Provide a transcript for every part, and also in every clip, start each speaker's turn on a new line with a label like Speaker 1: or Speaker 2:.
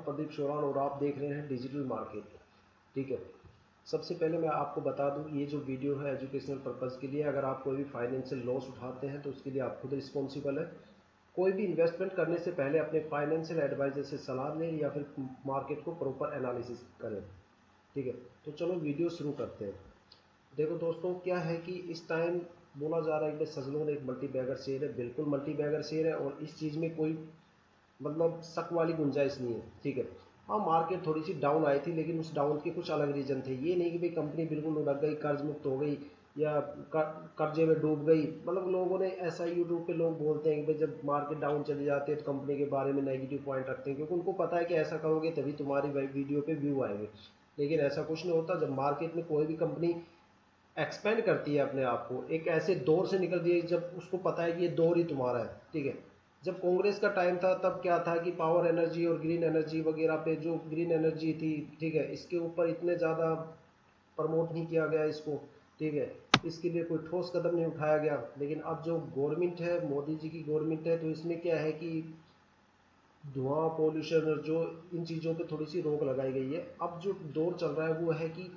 Speaker 1: प्रदीप चौहान और आप देख रहे हैं डिजिटल मार्केट। ठीक है, सबसे पहले मैं आपको बता दूं ये जो वीडियो है एजुकेशनल पर्पज़ के लिए। अगर आप कोई भी फाइनेंशियल लॉस उठाते हैं तो उसके लिए आप खुद रिस्पॉन्सिबल है। कोई भी इन्वेस्टमेंट करने से पहले अपने फाइनेंशियल एडवाइजर से सलाह लें या फिर मार्केट को प्रॉपर एनालिसिस करें। ठीक है, तो चलो वीडियो शुरू करते हैं। देखो दोस्तों, क्या है कि इस टाइम बोला जा रहा है कि सजलोन एक मल्टी बैगर शेयर है। बिल्कुल मल्टी बैगर शेयर है और इस चीज़ में कोई मतलब शक वाली गुंजाइश नहीं है। ठीक है, हाँ मार्केट थोड़ी सी डाउन आई थी, लेकिन उस डाउन के कुछ अलग रीजन थे। ये नहीं कि भाई कंपनी बिल्कुल लुढ़क गई, कर्ज मुक्त हो गई या कर्जे में डूब गई। मतलब लोगों ने ऐसा यूट्यूब पे लोग बोलते हैं कि भाई जब मार्केट डाउन चली जाती है तो कंपनी के बारे में नेगेटिव पॉइंट रखते हैं, क्योंकि उनको पता है कि ऐसा करोगे तभी तुम्हारी वीडियो पे व्यू आएंगे। लेकिन ऐसा कुछ नहीं होता। जब मार्केट में कोई भी कंपनी एक्सपेंड करती है अपने आप को, एक ऐसे दौर से निकल दिए जब उसको पता है कि ये दौर ही तुम्हारा है। ठीक है, जब कांग्रेस का टाइम था तब क्या था कि पावर एनर्जी और ग्रीन एनर्जी वगैरह पे, जो ग्रीन एनर्जी थी, ठीक है, इसके ऊपर इतने ज़्यादा प्रमोट नहीं किया गया इसको। ठीक है, इसके लिए कोई ठोस कदम नहीं उठाया गया। लेकिन अब जो गवर्नमेंट है, मोदी जी की गवर्नमेंट है, तो इसमें क्या है कि धुआं पोल्यूशन और जो इन चीज़ों पे थोड़ी सी रोक लगाई गई है। अब जो दौर चल रहा है वो है कि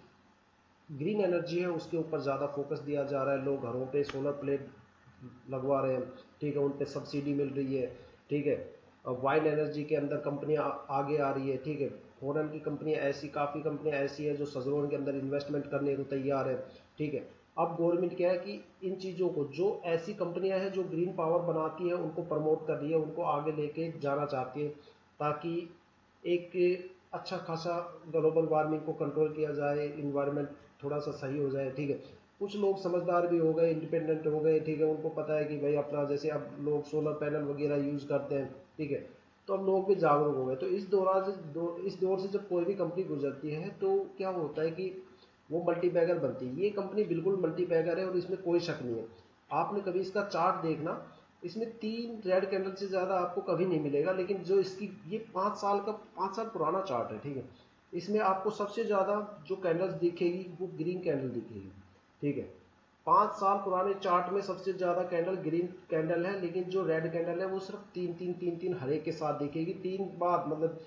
Speaker 1: ग्रीन एनर्जी है उसके ऊपर ज़्यादा फोकस दिया जा रहा है। लोग घरों पे सोलर प्लेट लगवा रहे हैं। ठीक है, उन पे सब्सिडी मिल रही है। ठीक है, वाइंड एनर्जी के अंदर कंपनियां आगे आ रही है। ठीक है, फॉरेन की कंपनियां ऐसी, काफ़ी कंपनियां ऐसी है जो सजलोन के अंदर इन्वेस्टमेंट करने को तैयार है। ठीक है, अब गवर्नमेंट क्या है कि इन चीज़ों को, जो ऐसी कंपनियां हैं जो ग्रीन पावर बनाती है, उनको प्रमोट कर रही है, उनको आगे लेके जाना चाहती है, ताकि एक अच्छा खासा ग्लोबल वार्मिंग को कंट्रोल किया जाए, इन्वायरमेंट थोड़ा सा सही हो जाए। ठीक है, कुछ लोग समझदार भी हो गए, इंडिपेंडेंट हो गए। ठीक है, उनको पता है कि भाई अपना, जैसे अब लोग सोलर पैनल वगैरह यूज़ करते हैं। ठीक है, तो अब लोग भी जागरूक हो गए। तो इस दौरान से इस दौर से जब कोई भी कंपनी गुजरती है तो क्या होता है कि वो मल्टी बैगर बनती है। ये कंपनी बिल्कुल मल्टी बैगर है और इसमें कोई शक नहीं है। आपने कभी इसका चार्ट देखना, इसमें 3 रेड कैंडल से ज़्यादा आपको कभी नहीं मिलेगा। लेकिन जो इसकी ये 5 साल पुराना चार्ट है। ठीक है, इसमें आपको सबसे ज़्यादा जो कैंडल्स दिखेगी वो ग्रीन कैंडल दिखेगी। ठीक है, 5 साल पुराने चार्ट में सबसे ज़्यादा कैंडल ग्रीन कैंडल है, लेकिन जो रेड कैंडल है वो सिर्फ तीन हर एक के साथ दिखेगी। 3 बार मतलब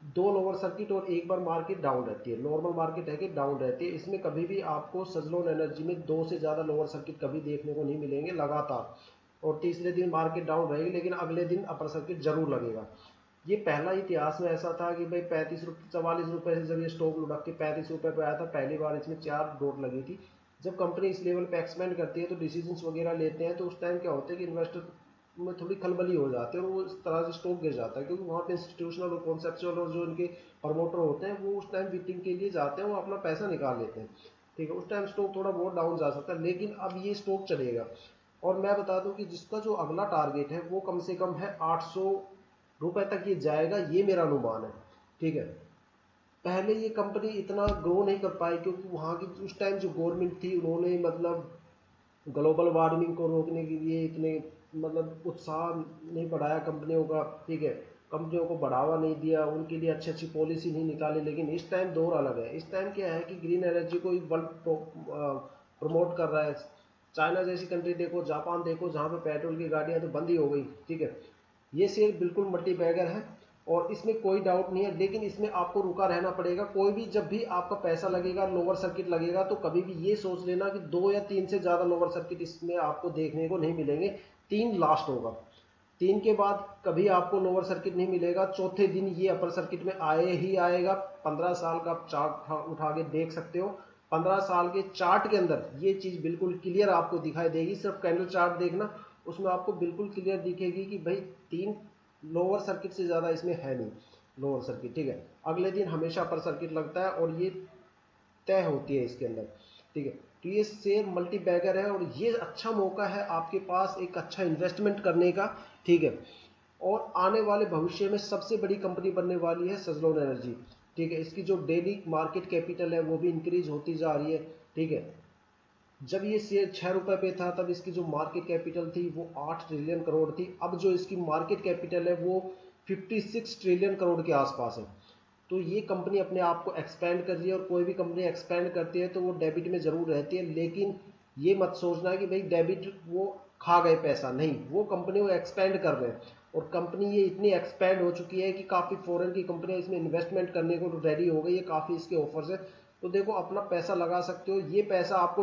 Speaker 1: 2 लोअर सर्किट और 1 बार मार्केट डाउन रहती है। नॉर्मल मार्केट है कि डाउन रहती है। इसमें कभी भी आपको सजलोन एनर्जी में 2 से ज़्यादा लोअर सर्किट कभी देखने को नहीं मिलेंगे लगातार। और तीसरे दिन मार्केट डाउन रहेगी, लेकिन अगले दिन अपर सर्किट जरूर लगेगा। ये पहला इतिहास में ऐसा था कि भाई 44 रुपये से जब ये स्टॉक लुढ़क के 35 रुपये पे आया था, पहली बार इसमें 4 डॉट लगी थी। जब कंपनी इस लेवल पे एक्सपेंड करती है तो डिसीजंस वगैरह लेते हैं, तो उस टाइम क्या होता है कि इन्वेस्टर में थोड़ी खलबली हो जाती है और वो इस तरह से स्टॉक गिर जाता है, क्योंकि वहाँ पे इंस्टीट्यूशनल और कॉन्सेप्चुअल और जो इनके प्रमोटर होते हैं वो उस टाइम बीटिंग के लिए जाते हैं, वो अपना पैसा निकाल लेते हैं। ठीक है, उस टाइम स्टॉक थोड़ा बहुत डाउन जा सकता है, लेकिन अब ये स्टॉक चलेगा। और मैं बता दूं कि जिसका जो अगला टारगेट है वो कम से कम है 800 रुपए तक ये जाएगा, ये मेरा अनुमान है। ठीक है, पहले ये कंपनी इतना ग्रो नहीं कर पाई क्योंकि वहाँ की उस टाइम जो गवर्नमेंट थी उन्होंने मतलब ग्लोबल वार्मिंग को रोकने के लिए इतने मतलब उत्साह नहीं बढ़ाया कंपनियों का। ठीक है, कंपनियों को बढ़ावा नहीं दिया, उनके लिए अच्छी अच्छी पॉलिसी नहीं निकाली। लेकिन इस टाइम दौर अलग है। इस टाइम क्या है कि ग्रीन एनर्जी को वर्ल्ड प्रमोट कर रहा है। चाइना जैसी कंट्री देखो, जापान देखो, जहाँ पे पेट्रोल की गाड़ियाँ तो बंद ही हो गई। ठीक है, ये शेयर बिल्कुल मल्टी बैगर है और इसमें कोई डाउट नहीं है। लेकिन इसमें आपको रुका रहना पड़ेगा। कोई भी जब भी आपका पैसा लगेगा, लोअर सर्किट लगेगा, तो कभी भी ये सोच लेना कि 2 या 3 से ज़्यादा लोअर सर्किट इसमें आपको देखने को नहीं मिलेंगे। 3 लास्ट होगा। 3 के बाद कभी आपको लोअर सर्किट नहीं मिलेगा। चौथे दिन ये अपर सर्किट में आए ही आएगा। 15 साल का आप चार्ट उठा के देख सकते हो। 15 साल के चार्ट के अंदर ये चीज़ बिल्कुल क्लियर आपको दिखाई देगी। सिर्फ कैंडल चार्ट देखना, उसमें आपको बिल्कुल क्लियर दिखेगी कि भाई 3 लोअर सर्किट से ज़्यादा इसमें है नहीं लोअर सर्किट। ठीक है, अगले दिन हमेशा अपर सर्किट लगता है और ये तय होती है इसके अंदर। ठीक है, तो ये शेयर मल्टी बैगर है और ये अच्छा मौका है आपके पास एक अच्छा इन्वेस्टमेंट करने का। ठीक है, और आने वाले भविष्य में सबसे बड़ी कंपनी बनने वाली है सजलोन एनर्जी। ठीक है, इसकी जो डेली मार्केट कैपिटल है वो भी इंक्रीज होती जा रही है। ठीक है, जब ये शेयर 6 रुपए पे था तब इसकी जो मार्केट कैपिटल थी वो 8 ट्रिलियन करोड़ थी। अब जो इसकी मार्केट कैपिटल है वो 56 ट्रिलियन करोड़ के आसपास है। तो ये कंपनी अपने आप को एक्सपेंड कर रही है और कोई भी कंपनी एक्सपेंड करती है तो वो डेबिट में ज़रूर रहती है। लेकिन ये मत सोचना कि भाई डेबिट वो खा गए पैसा, नहीं, वो कंपनी वो एक्सपेंड कर रहे हैं। और कंपनी ये इतनी एक्सपैंड हो चुकी है कि काफ़ी फॉरेन की कंपनियां इसमें इन्वेस्टमेंट करने को रेडी हो गई है, काफ़ी इसके ऑफर्स है। तो देखो अपना पैसा लगा सकते हो, ये पैसा आपको